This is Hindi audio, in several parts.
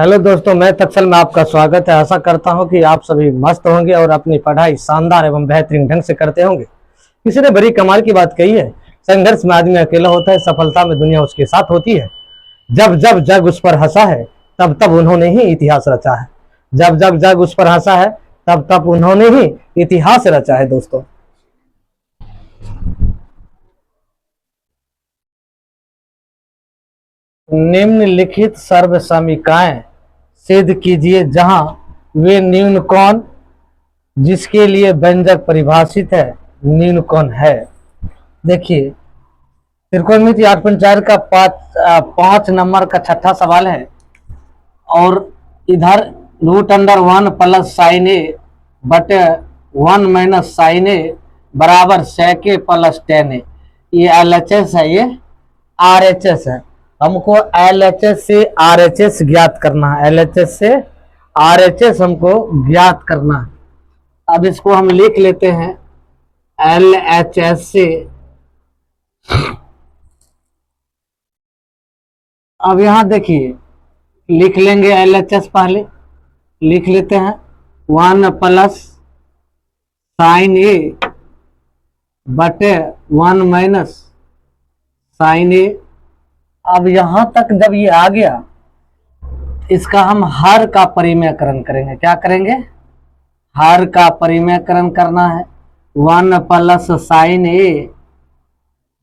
हेलो दोस्तों, मैं तत्सल में आपका स्वागत है। आशा करता हूं कि आप सभी मस्त होंगे और अपनी पढ़ाई शानदार एवं बेहतरीन ढंग से करते होंगे। किसी ने बड़ी कमाल की बात कही है, संघर्ष में आदमी अकेला होता है, सफलता में दुनिया उसके साथ होती है। जब जब जग उस पर हंसा है, तब तब उन्होंने ही इतिहास रचा है। जब जब जग उस पर हंसा है, तब तब उन्होंने ही इतिहास रचा है। दोस्तों, निम्नलिखित सर्व समीकाएं सिद्ध कीजिए जहां वे न्यून कौन जिसके लिए व्यंजक परिभाषित है न्यून कौन है। देखिए, त्रिकोणमिति 8.4 का 5 नंबर का छठा सवाल है और इधर √1 प्लस साइन ए बटे 1 माइनस साइन ए बराबर sec ए प्लस tan ए। ये LHS है, ये RHS है। हमको LHS से RHS ज्ञात करना है। LHS से RHS हमको ज्ञात करना है। अब इसको हम लिख लेते हैं LHS से। अब यहां देखिए, लिख लेंगे LHS, पहले लिख लेते हैं 1 प्लस साइन ए बटे 1 माइनस साइन ए। अब यहां तक जब ये आ गया, इसका हम हर का परिमेयकरण करेंगे। क्या करेंगे? हर का परिमेयकरण करना है। 1 प्लस साइन ए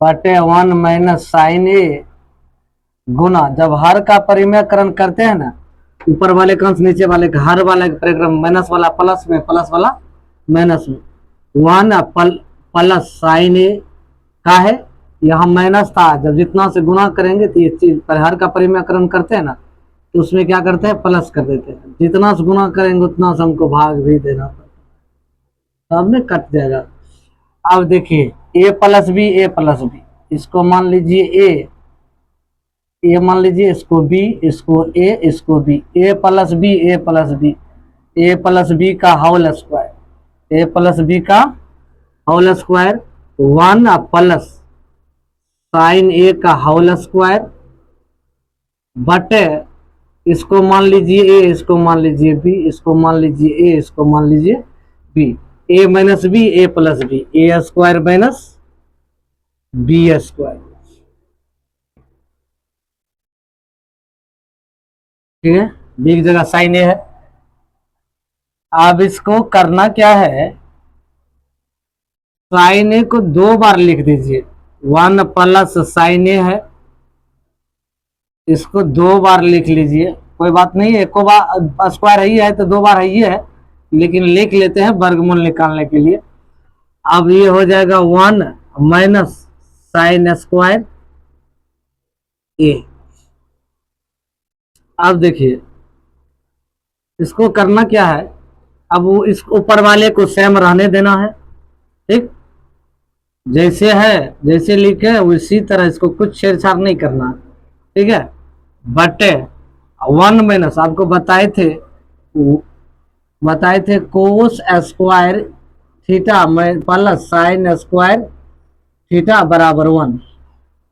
बटे 1 माइनस साइन ए गुना, जब हर का परिमेयकरण करते हैं ना, ऊपर वाले का अंश नीचे वाले का, हर वाले परिक्रम माइनस वाला प्लस में, प्लस वाला माइनस में। 1 प्लस साइन ए का है, यहाँ माइनस था, जब जितना से गुना करेंगे तो ये चीज पर हर का परिमेयकरण करते हैं ना, तो उसमें क्या करते हैं, प्लस कर देते हैं। जितना से गुना करेंगे उतना से हमको भाग भी देना पड़ता है, तब में कट जाएगा। अब देखिए, ए प्लस बी, ए प्लस बी, इसको मान लीजिए ए मान लीजिए, इसको बी, इसको ए, इसको बी, ए प्लस बी, ए प्लस बी, ए प्लस बी का होल स्क्वायर, ए प्लस बी का होल स्क्वायर, 1 प्लस साइन ए का होल स्क्वायर बटे, इसको मान लीजिए ए, इसको मान लीजिए बी, इसको मान लीजिए ए, इसको मान लीजिए बी। ए माइनस बी, ए प्लस बी, ए स्क्वायर माइनस बी स्क्वायर। ठीक है, बी की जगह साइन ए है। अब इसको करना क्या है, साइन ए को 2 बार लिख दीजिए। 1 प्लस साइन ए है, इसको 2 बार लिख लीजिए, कोई बात नहीं है, एको बार स्क्वायर ही है तो 2 बार ही है, लेकिन लिख लेते हैं वर्गमूल निकालने के लिए। अब ये हो जाएगा 1 माइनस साइन स्क्वायर ए। अब देखिए, इसको करना क्या है, अब वो इस ऊपर वाले को सेम रहने देना है। ठीक, जैसे है, जैसे लिखे उसी तरह इसको कुछ छेड़छाड़ नहीं करना। ठीक है, बटे 1 माइनस, आपको बताए थे कोस स्क्वायर थीटा में प्लस साइन स्क्वायर थीटा बराबर 1।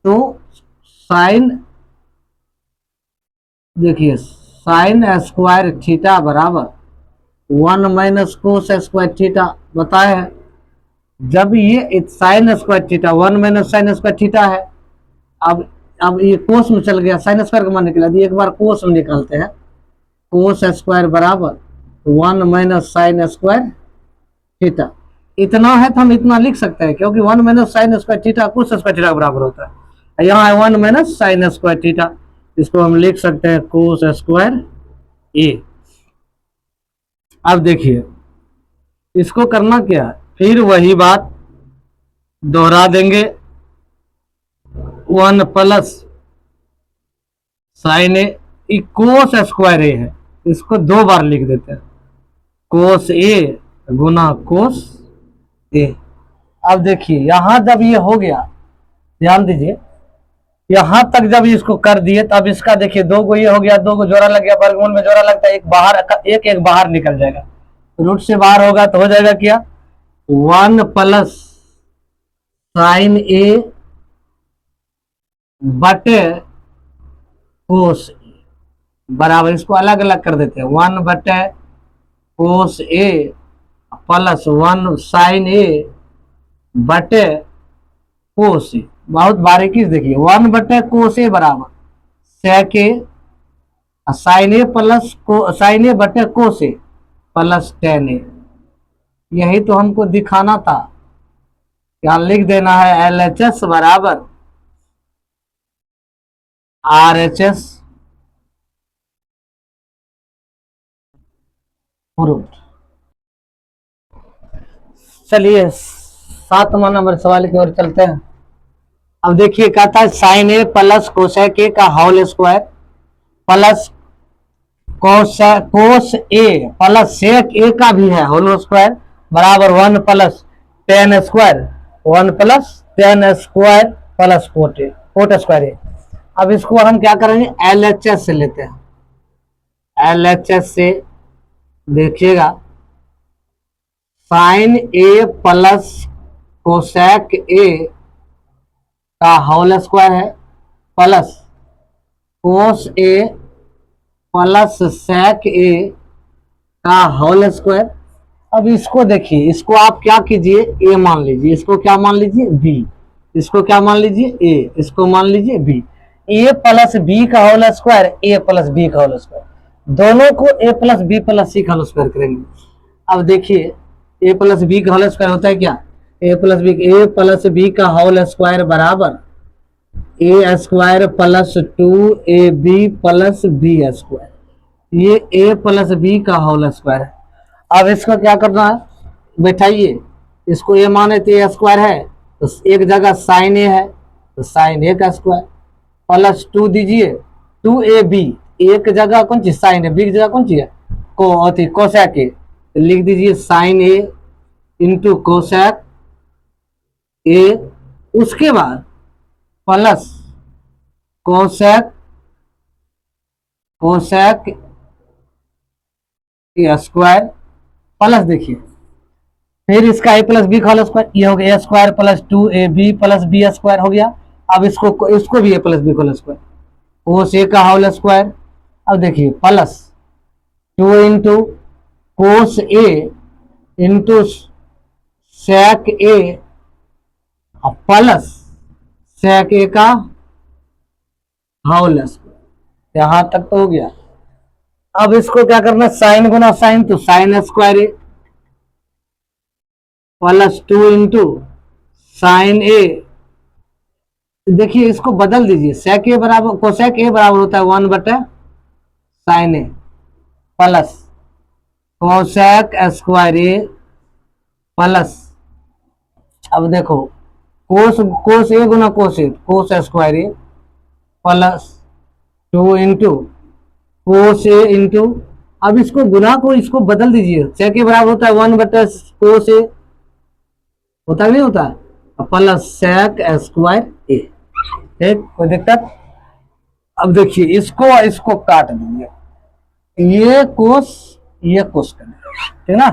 तो साइन, देखिए, साइन स्क्वायर थीटा बराबर 1 माइनस कोस स्क्वायर थीटा बताए हैं। जब ये sine square theta 1 minus sine square theta है, अब ये कोस में चल गया, साइन स्क्वायर का मान निकला, एक बार कोस में निकालते हैं। कोस स्क्वायर बराबर 1 माइनस साइन स्क्वायर थीटा। इतना है तो हम इतना लिख सकते हैं, क्योंकि 1 minus sine square theta cos square theta के बराबर होता है। यहाँ है 1 माइनस साइन स्क्वायर थीटा, इसको हम लिख सकते हैं कोस स्क्वायर ए। अब देखिए, इसको करना क्या है, फिर वही बात दोहरा देंगे। 1 प्लस साइन ए, कोस स्क्वायर ए है, इसको 2 बार लिख देते हैं, कोस ए गुना कोस ए। अब देखिए, यहां जब ये हो गया, ध्यान दीजिए, यहां तक जब इसको कर दिए, तब इसका देखिए 2 को ये हो गया, 2 को जोड़ा लग गया, वर्गमूल में जोड़ा लगता है, एक बाहर, एक बाहर निकल जाएगा, रूट से बाहर होगा तो हो जाएगा क्या, 1 प्लस साइन ए बटे कोस ए। बराबर, इसको अलग अलग कर देते हैं, 1/cos A plus 1 sin A बटे cos A। बहुत बारीकी से देखिए, 1/cos A बराबर sec A, sin A plus sin A बटे cos A plus tan A। यही तो हमको दिखाना था। यहाँ लिख देना है LHS बराबर RHS प्रूफ। चलिए 7वां नंबर सवाल की ओर चलते हैं। अब देखिए कहता है sin A plus cosec A का whole square plus cos A plus sec A का भी है होल स्क्वायर बराबर 1 plus tan square, 1 plus tan square plus cot square A। अब इसको हम क्या करेंगे, LHS से लेते हैं। LHS से देखिएगा, sin A plus cosec A का होल स्क्वायर है plus cos A plus sec A का होल स्क्वायर। अब इसको देखिए, इसको आप क्या कीजिए, A मान लीजिए, इसको क्या मान लीजिए, B, इसको क्या मान लीजिए, A, इसको मान लीजिए B। A प्लस B का whole square, A plus B का होल स्क्वायर, दोनों को A plus B plus C का होल स्क्वायर करेंगे। अब देखिए A प्लस B का होल स्क्वायर होता है क्या, A प्लस B का होल स्क्वायर बराबर A square plus 2AB plus B square. ये A प्लस B का होल स्क्वायर है। अब इसको क्या करना है, बैठाइए, इसको A माने तो A स्क्वायर है, तो एक जगह sin A है तो sin A का स्क्वायर प्लस 2 दीजिए 2AB, एक जगह कौन चीज sin A, B की जगह कौन चीज है कोसेक A, तो लिख दीजिए sin A into cosec A, उसके बाद plus cosec A square plus देखिए फिर इसका A प्लस B का होल स्क्वायर, ये हो गया A square plus 2AB plus B square हो गया। अब इसको भी A प्लस B का होल स्क्वायर, कोस A का होल स्क्वायर। अब देखिए plus 2 into cos A into sec A plus sec A का होल स्क्वायर। यहां तक तो हो गया। अब इसको क्या करना, साइन गुना साइन, तो sign square A plus 2 into sine A। देखिए इसको बदल दीजिए, सेक A बराबर कोसेक A बराबर होता है 1/साइन A plus cosec square A plus, अब देखो कोस A Guna cos square A plus 2 into cos A into, अब इसको गुना को इसको बदल दीजिए, सेक A बराबर होता है 1/कोस A, होता नहीं होता, प्लस सेक स्क्वायर A। ठीक, कोई दिक्कत। अब देखिए इसको काट दीजिए, ये कोस कर दीजिए, ठीक ना।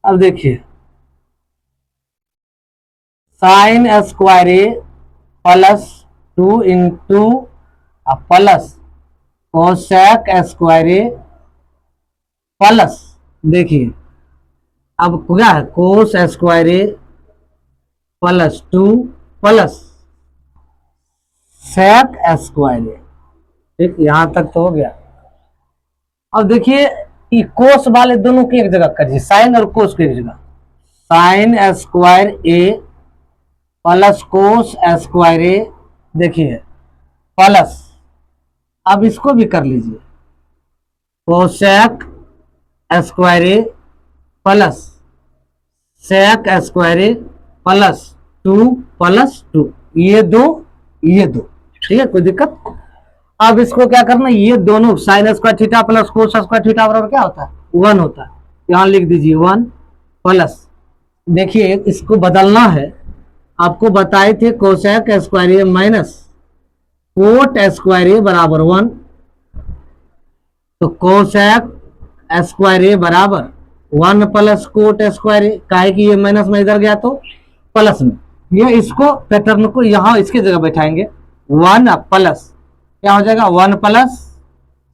अब देखिए sine square A plus 2 into plus cosec square A plus, देखिए अब क्या है, cos square A plus 2 plus sec square A। ठीक, यहां तक तो हो गया। अब देखिए कोस वाले दोनों को एक जगह करिए, साइन और कोस को एक जगह, sine square A plus cos square A, देखिए प्लस, अब इसको भी कर लीजिए, cosec square A plus sec square A plus 2 ये दो, ठीक है, कोई दिक्कत। अब इसको क्या करना, ये दोनों sine square theta plus cos square theta बराबर क्या होता है, 1 होता है। यहां लिख दीजिए 1 प्लस, देखिए इसको बदलना है, आपको बताए थे cosec square A minus cot square A बराबर 1, तो कोसेक स्क्वायर A बराबर 1 प्लस कोट स्क्वायर A, काहे कि ये माइनस में इधर गया तो प्लस में, ये इसको पैटर्न को यहां इसके जगह बैठाएंगे, 1 प्लस क्या हो जाएगा, 1 प्लस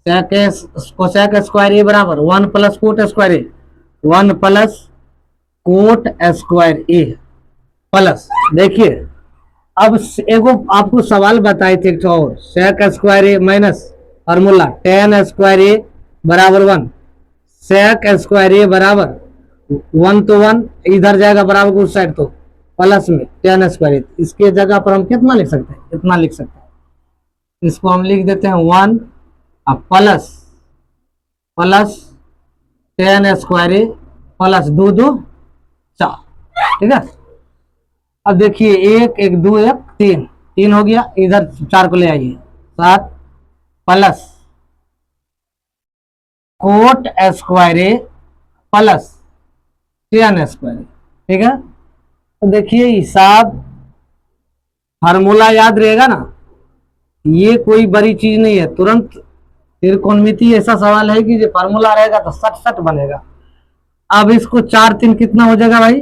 कोसेक स्क्वायर ए बराबर 1 प्लस कोट स्क्वायर ए, 1 प्लस कोट स्क्वायर ए प्लस, देखिए अब एगो आपको सवाल बताए थे एक और, सेक स्क्वायर ए माइनस फार्मूला टेन स्क्वायर ए बराबर 1, सेक स्क्वायर ए बराबर 1 तो 1 इधर जाएगा बराबर उस साइड तो प्लस में टेन स्क्वायर ए, इसके जगह पर हम कितना लिख सकते हैं, इतना लिख सकते हैं, इसको हम लिख देते हैं 1 प्लस प्लस टेन स्क्वायर ए प्लस 2 2 4, ठीक है। अब देखिए एक एक दो एक तीन, तीन हो गया, इधर 4 को ले आइए 7 प्लस कोट स्क्वायर ए प्लस टेन स्क्वायर, ठीक है। तो देखिए हिसाब फार्मूला याद रहेगा ना, ये कोई बड़ी चीज नहीं है, तुरंत त्रिकोणमिति ऐसा सवाल है कि जो फार्मूला रहेगा तो सट सट बनेगा। अब इसको 4 3 कितना हो जाएगा भाई,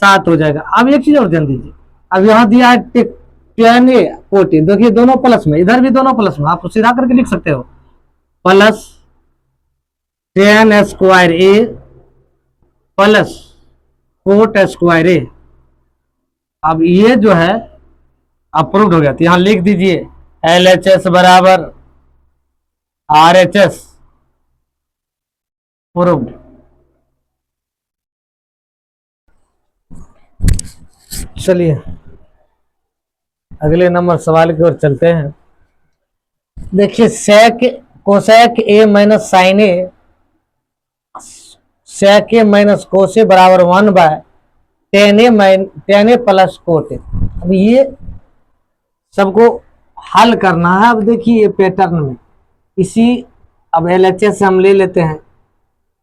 7 हो जाएगा। अब एक चीज और ध्यान दीजिए, अब यहाँ दिया है टेन ए कोट ए, देखिए दोनों प्लस में, इधर भी दोनों प्लस में, आप सीधा करके लिख सकते हो प्लस टेन स्क्वायर ए प्लस कोट स्क्वायर ए। अब ये जो है अप्रूव्ड हो गया, तो यहां लिख दीजिए एल एच एस बराबर आर एच एस अप्रूव्ड। चलिए अगले नंबर सवाल की ओर चलते हैं। देखिए sec cosec A minus sine A, sec A minus cos A बराबर 1 by tan A plus cot A. अब ये सबको हल करना है। अब देखिए ये पैटर्न में इसी, अब एलएचएस से हम ले लेते हैं,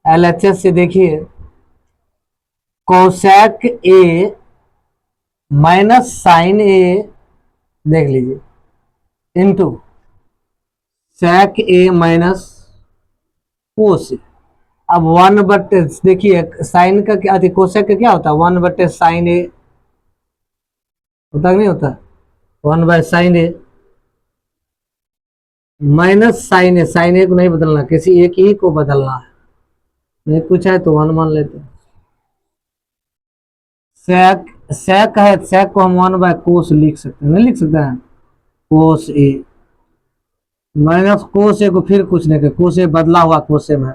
एलएचएस से देखिए कोसेक ए माइनस साइन ए, देख लीजिए into sec A minus cos ए। अब 1 बटे, देखिए साइन का क्या, कोसेक का क्या होता है 1 बटे साइन ए होता नहीं होता, 1 by sine A minus sine A, sine A को नहीं बदलना, किसी एक ही को बदलना है, नहीं कुछ है तो 1 मान लेते हैं। सेक सेक है, सेक को हम 1 बाय कोस लिख सकते हैं, नहीं लिख सकते हैं कोस ए माइनस कोस ए को फिर कुछ नहीं कर, कोस ए बदला हुआ कोस ए में।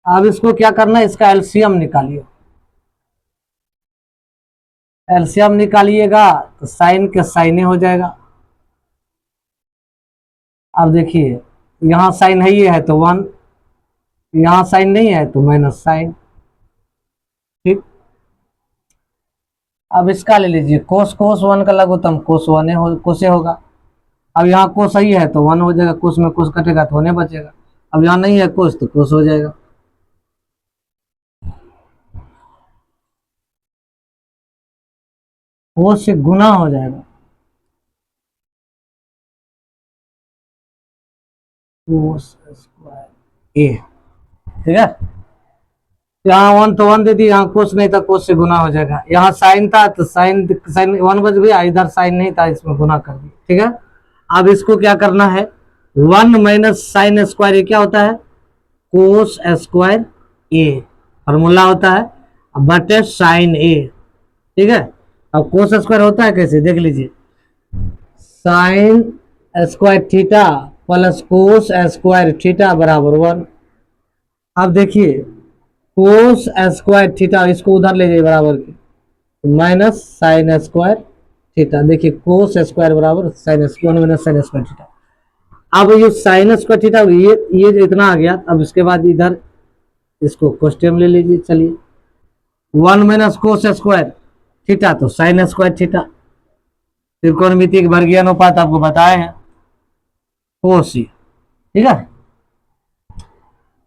अब इसको क्या करना है, इसका एलसीएम निकालिए, एलसीएम निकालिएगा तो साइन के साइने हो जाएगा। अब देखिए यहाँ साइन है, ये है तो 1, यहाँ साइन नहीं है तो माइनस साइन, ठीक। अब इसका ले लीजिए कोस, कोस 1 का लघुत्तम कोस 1 हो, कोसे होगा। अब यहाँ कोस सही है तो 1 हो जाएगा, कोस में कोस कटेगा तो होने बचेगा। अब यहाँ नहीं है कोस तो कोस हो जाएगा। कोस से गुना हो जाएगा, कोस स्क्वायर ए, ठीक है। यहाँ 1 तो 1 दे दी, यहाँ कोस नहीं था कोस से गुना हो जाएगा। यहाँ साइन था तो साइन, साइन 1 बच गया, इधर साइन नहीं था इसमें गुना कर दिया, ठीक है। अब इसको क्या करना है, 1 माइनस साइन स्क्वायर ए क्या होता है, कोस स्क्वायर ए फॉर्मूला होता है, बटे साइन ए, ठीक है। अब कोस स्क्वायर होता है कैसे, देख लीजिए, sine square theta plus cos square theta बराबर 1। अब देखिए कोस स्क्वायर थीटा, इसको उधर ले जाइए बराबर की, माइनस साइन स्क्वायर थीटा, देखिए कोस स्क्वायर बराबर sine square minus sine square theta. अब ये साइन स्क्वायर थीटा, ये जो इतना आ गया, अब इसके बाद इधर इसको कोष्टक ले लीजिए। चलिए 1 माइनस कोस स्क्वायर थीटा तो साइन स्क्वायर थीटा, त्रिकोणमिति के वर्गीय अनुपात आपको बताए हैं कोसी, ठीक है।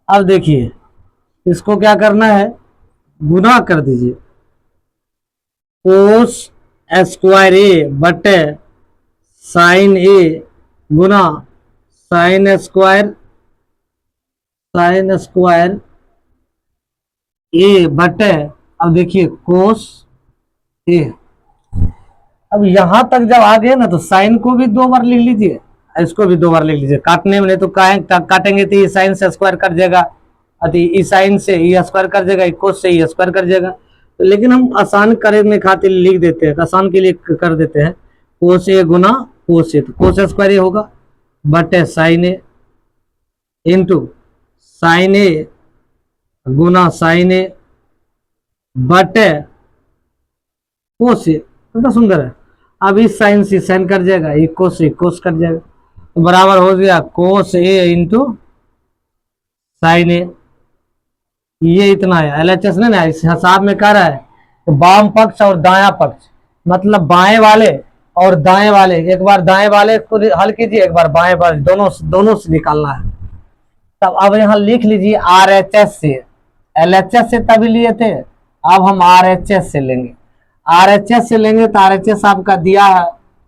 अब देखिए इसको क्या करना है, गुना कर दीजिए, कोस स्क्वायर ए बटे साइन ए गुना साइन स्क्वायर ए बटे, अब देखिए कोस ए, अब यहां तक जब आ गए ना तो साइन को भी 2 बार लिख लीजिए, इसको भी 2 बार लिख लीजिए। काटने में नहीं तो काटेंगे तो ये साइन से स्क्वायर कट जाएगा, ई साइन से ई स्क्वायर कर जाएगा, कोस से ई स्क्वायर कर जाएगा। तो लेकिन हम आसान करने खातिर लिख देते हैं, आसान के लिए कर देते हैं, कोस ए गुना कोस ए, तो कोस स्क्वायर ए होगा बटे साइन ए इंटू साइन ए गुना साइन ए बटे कोस ए। कितना सुंदर है। अब इस साइन से साइन कट जाएगा, ये कोस से कोस कट जाएगा, तो बराबर हो गया कोस ए इंटू साइन ए। ये इतना है एलएचएस ने ना इस हिसाब में कर रहा है। तो वाम पक्ष और दायां पक्ष मतलब बाएं वाले और दाएं वाले, एक बार दाएं वाले को हल कीजिए, एक बार बाएं वाले, दोनों से निकालना है। तब अब यहाँ लिख लीजिए आरएचएस से, एलएचएस से तभी लिए थे, अब हम आरएचएस से लेंगे। आरएचएस से लेंगे तो आरएचएस आपका दिया है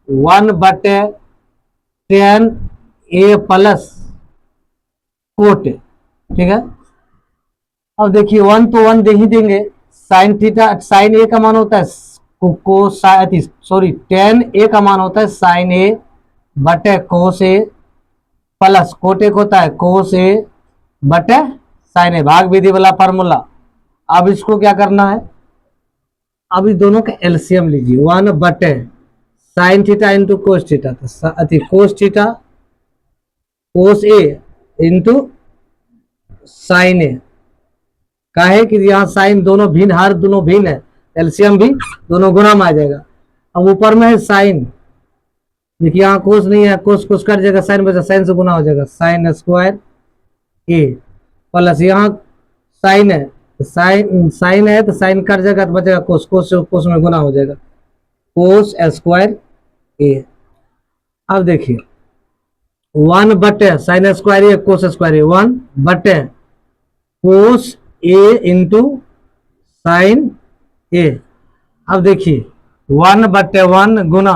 1/10 ए प्लस कोट, ठीक है। अब देखिए 1 तो 1 दे ही देंगे, साइन थीटा साइन ए का मान होता है tan ए का मान होता है साइन ए बटे कोस ए प्लस कोट एक होता है कोस ए बटे साइन ए, भाग विधि वाला फार्मूला। अब इसको क्या करना है, अब इस दोनों का एलसीएम लीजिए, 1/sin theta into cos theta, cos theta cos A into sine A. काहे कि यहाँ साइन दोनों भिन्न, हर दोनों भिन्न है, एलसीएम भी दोनों गुना में आ जाएगा। अब ऊपर में है साइन, देखिए यहाँ कोस नहीं है, कोस कोस कट जाएगा, साइन बचा, साइन से गुना हो जाएगा साइन स्क्वायर ए प्लस यहाँ साइन है, साइन है तो साइन कट जाएगा तो बचेगा कोस, कोस से कोस में गुना हो जाएगा कोस स्क्वायर ए। अब देखिए 1/sin स्क्वायर ए कोस स्क्वायर ए, 1/कोस ए इंटू साइन ए। अब देखिए 1/1 गुना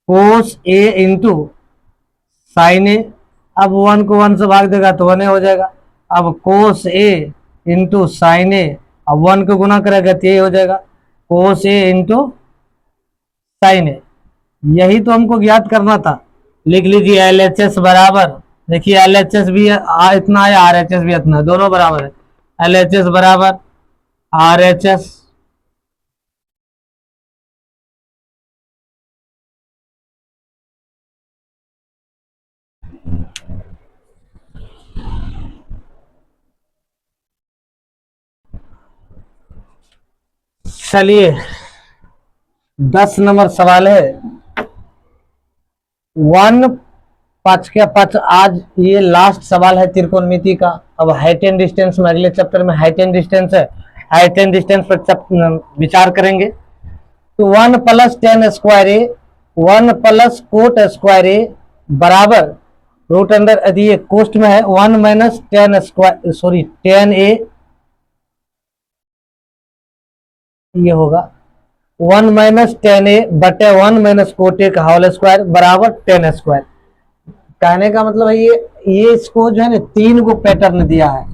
कोस ए इंटू साइन ए। अब 1 को 1 से भाग देगा तो 1 हो जाएगा। अब कोस ए इंटू साइन ए, अब 1 को गुना करेगा तो ये हो जाएगा कोस ए इंटू साइन ए। यही तो हमको ज्ञात करना था। लिख लीजिए एलएचएस बराबर, देखिए एलएचएस भी इतना है, आरएचएस भी इतना है, दोनों बराबर है। एलएचएस बराबर आरएचएस चलिए 10 नंबर सवाल है 1/5 के 5। आज ये लास्ट सवाल है त्रिकोणमिति का। अब हाइट एंड डिस्टेंस में अगले चैप्टर में हाइट एंड डिस्टेंस है, हाइट एंड डिस्टेंस पर विचार करेंगे। तो 1 + tan स्क्वायर ए 1 + कोट स्क्वायर ए बराबर रूट अंडर, यदि ये कोष्ट में है 1 - tan स्क्वायर tan ए, ये होगा 1 - tan ए बटे 1 - कोट ए का होल स्क्वायर बराबर tan स्क्वायर। कहने का मतलब है ये इसको जो है ना 3 को पैटर्न दिया है,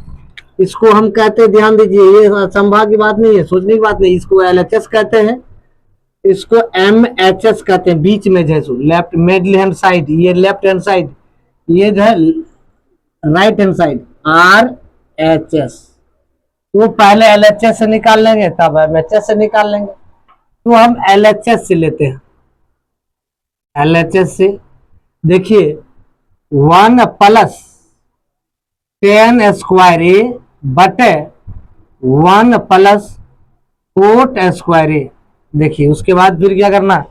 इसको हम कहते हैं, ध्यान दीजिए, ये संभाग की बात नहीं है, सोचने की बात नहीं, इसको एलएचएस कहते हैं, इसको एमएचएस कहते हैं, बीच में जैसो लेफ्ट मिडिल हैंड साइड, ये लेफ्ट हैंड साइड, ये जो है राइट हैंड साइड आरएचएस। तो पहले एलएचएस से निकाल लेंगे तब एमएचएस से निकाल लेंगे। तो हम एलएचएस से लेते हैं, एलएचएस से देखिए 1 + tan स्क्वायर ए बटे 1 + कोट स्क्वायर ए। देखिए उसके बाद फिर क्या करना,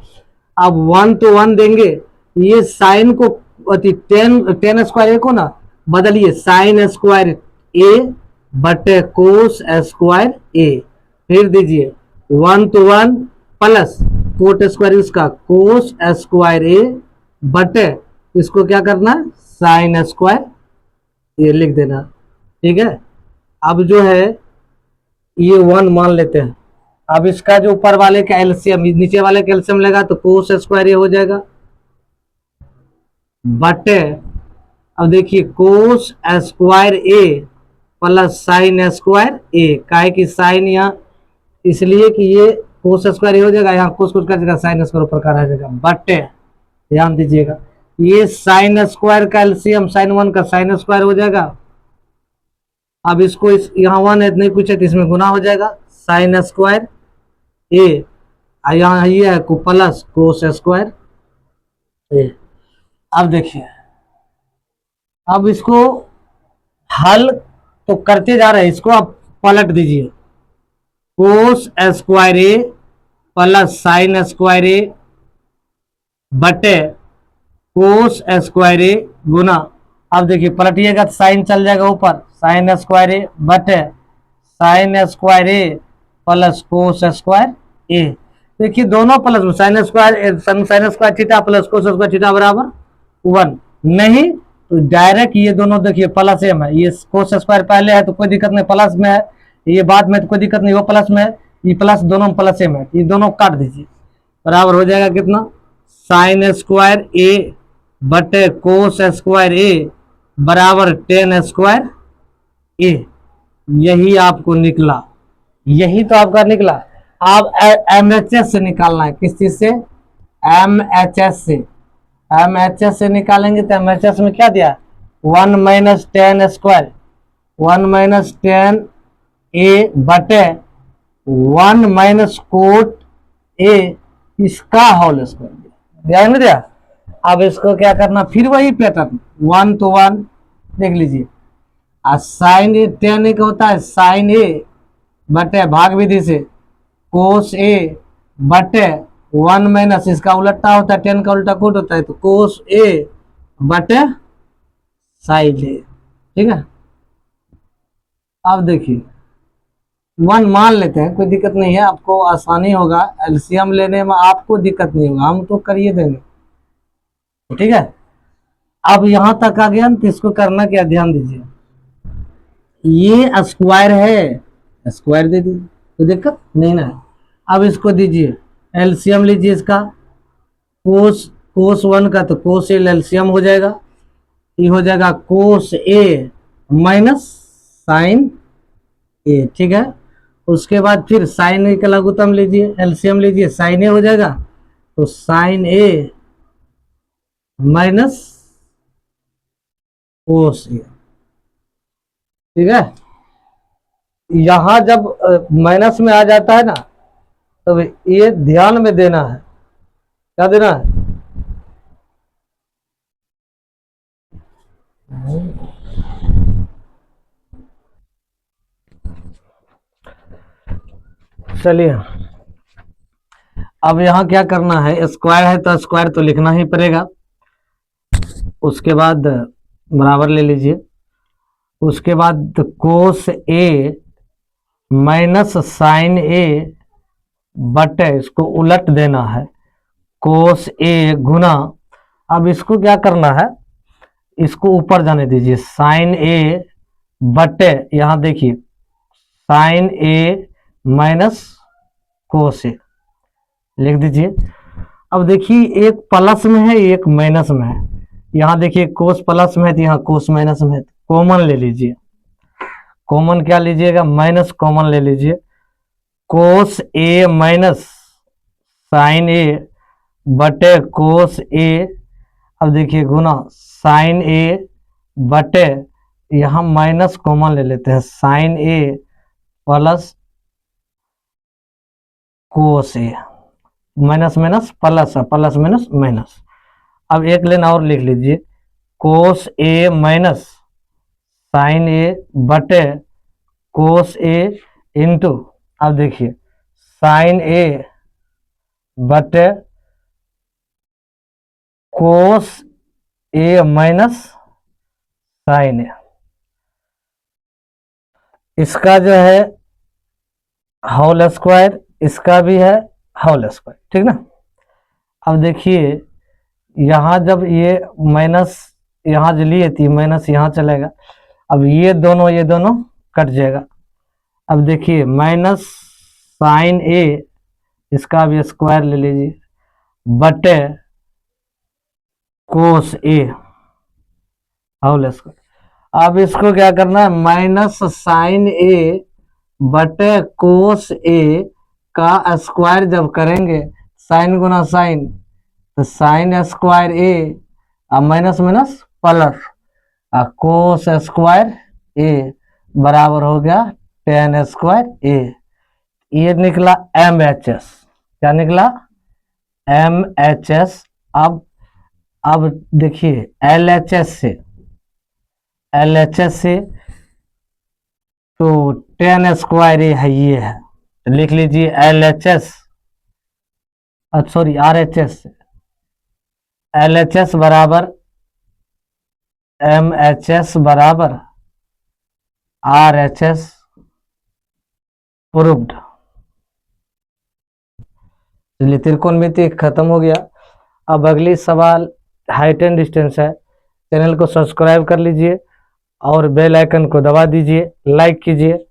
अब 1 तो 1 देंगे, ये साइन को tan स्क्वायर ए को ना बदलिए साइन स्क्वायर ए बटे कोस स्क्वायर ए, फिर दीजिए 1 तो 1 प्लस कोट स्क्वायर इसका कोस स्क्वायर ए बटे इसको क्या करना साइन स्क्वायर ये लिख देना, ठीक है। अब जो है ये 1 मान लेते हैं। अब इसका जो ऊपर वाले का एलसीएम नीचे वाले का एलसीएम लेगा तो कोस स्क्वायर ए हो जाएगा बटे, अब देखिए कोस स्क्वायर ए प्लस साइन स्क्वायर ए, काहे कि साइन यहाँ इसलिए कि ये कोस स्क्वायर ये हो जाएगा, यहाँ कोस कुछ कर जाएगा, साइन स्क्वायर ऊपर का रह जाएगा, बटे ध्यान दीजिएगा ये साइन स्क्वायर का एलसीएम साइन 1 का साइन स्क्वायर हो जाएगा। अब इसको यहाँ 1 है नहीं कुछ है तो इसमें गुना हो जाएगा, साइन स्क्वायर ए, यहाँ ये है प्लस कोस स्क्वायर ए। अब देखिए, अब इसको हल तो करते जा रहे हैं, इसको आप पलट दीजिए, कोस स्क्वायर ए प्लस साइन स्क्वायर ए बटे कोस स्क्वायर ए गुना, अब देखिए पलटिएगा तो साइन चल जाएगा ऊपर, साइन स्क्वायर ए बटे साइन स्क्वायर ए प्लस कोस स्क्वायर ए। देखिए दोनों प्लस में sine square theta plus cos square theta बराबर 1, नहीं तो डायरेक्ट ये दोनों देखिए प्लस एम है, ये कोस स्क्वायर पहले है तो कोई दिक्कत नहीं, प्लस में है, ये बाद में तो कोई दिक्कत नहीं, वो प्लस में है, ये प्लस दोनों प्लस एम है, ये दोनों काट दीजिए, बराबर हो जाएगा कितना, साइन स्क्वायर ए बटे कोस स्क्वायर ए बराबर टेन स्क्वायर ए। यही आपको निकला, यही तो आपका निकला। आप एमएचएस से निकालना है, किस चीज से, एमएचएस से, एमएचएस से निकालेंगे तो एमएचएस में क्या दिया, 1 minus tan square, 1 minus tan A बटे 1 माइनस कोट ए इसका होल स्क्वायर ध्यान में दिया। अब इसको क्या करना, फिर वही पैटर्न 1 तो 1 देख लीजिए, साइन ए टेन ए का होता है साइन ए बटे भाग विधि से कोस ए बटे 1 माइनस इसका उलटा होता है, टेन का उल्टा कोट होता है तो कोस ए बटे साइन ए, ठीक है। अब देखिए 1 मान लेते हैं, कोई दिक्कत नहीं है, आपको आसानी होगा एलसीएम लेने में, आपको दिक्कत नहीं होगा, हम तो करिए देंगे, ठीक है। अब यहां तक आ गया तो इसको करना क्या, ध्यान दीजिए, ये स्क्वायर है, स्क्वायर दे दीजिए, कोई दिक्कत नहीं ना। अब इसको दीजिए एलसीएम लीजिए इसका, कोस 1 का तो कोस ए एलसीएम हो जाएगा, ये हो जाएगा कोस ए माइनस साइन ए, ठीक है। उसके बाद फिर साइन ए का लघुत्तम लीजिए, एलसीएम लीजिए, साइन ए हो जाएगा तो साइन ए माइनस कोस ए, ठीक है। यहां जब माइनस में आ जाता है ना तो ये ध्यान में देना है, क्या देना है, चलिए अब यहां क्या करना है, स्क्वायर है तो स्क्वायर तो लिखना ही पड़ेगा, उसके बाद बराबर ले लीजिए, उसके बाद कोस ए माइनस साइन ए बटे इसको उलट देना है कोस ए गुना, अब इसको क्या करना है, इसको ऊपर जाने दीजिए, साइन ए बटे यहां देखिए साइन ए माइनस कोस ए लिख दीजिए। अब देखिए एक प्लस में है एक माइनस में है, यहाँ देखिए कोस प्लस में है तो यहाँ कोस माइनस में है, कॉमन ले लीजिए, कॉमन क्या लीजिएगा, माइनस कॉमन ले लीजिए, कोस ए माइनस साइन ए बटे कोस ए, अब देखिए गुना साइन ए बटे यहाँ माइनस कॉमन ले लेते हैं, साइन ए प्लस कोस ए, माइनस माइनस प्लस है, प्लस माइनस माइनस। अब एक लाइन और लिख लीजिए, कोस ए माइनस साइन ए बटे कोस ए इंटू, अब देखिए साइन ए बटे कोस ए माइनस साइन ए, इसका जो है होल स्क्वायर, इसका भी है होल स्क्वायर, ठीक ना। अब देखिए यहाँ जब ये माइनस यहाँ जो लिए थी माइनस यहाँ चलेगा, अब ये दोनों कट जाएगा। अब देखिए माइनस साइन ए इसका भी स्क्वायर ले लीजिए बटे कोस ए होल स्क्वायर। अब इसको क्या करना है, माइनस साइन ए बटे कोस ए का स्क्वायर जब करेंगे साइन गुना साइन, तो साइन स्क्वायर ए और माइनस माइनस प्लस, और कोस स्क्वायर ए बराबर हो गया टेन स्क्वायर ए। ये निकला एम एच एस। क्या निकला? M H S. अब देखिए एल एच एस से तो टेन स्क्वायर ए है, ये है, तो लिख लीजिए L H S, sorry R H S, L H S बराबर एम एच एस बराबर आर एच एस प्रूव्ड। चलिए त्रिकोणमिति खत्म हो गया। अब अगली सवाल हाइट एंड डिस्टेंस है। चैनल को सब्सक्राइब कर लीजिए और बेल आइकन को दबा दीजिए, लाइक कीजिए।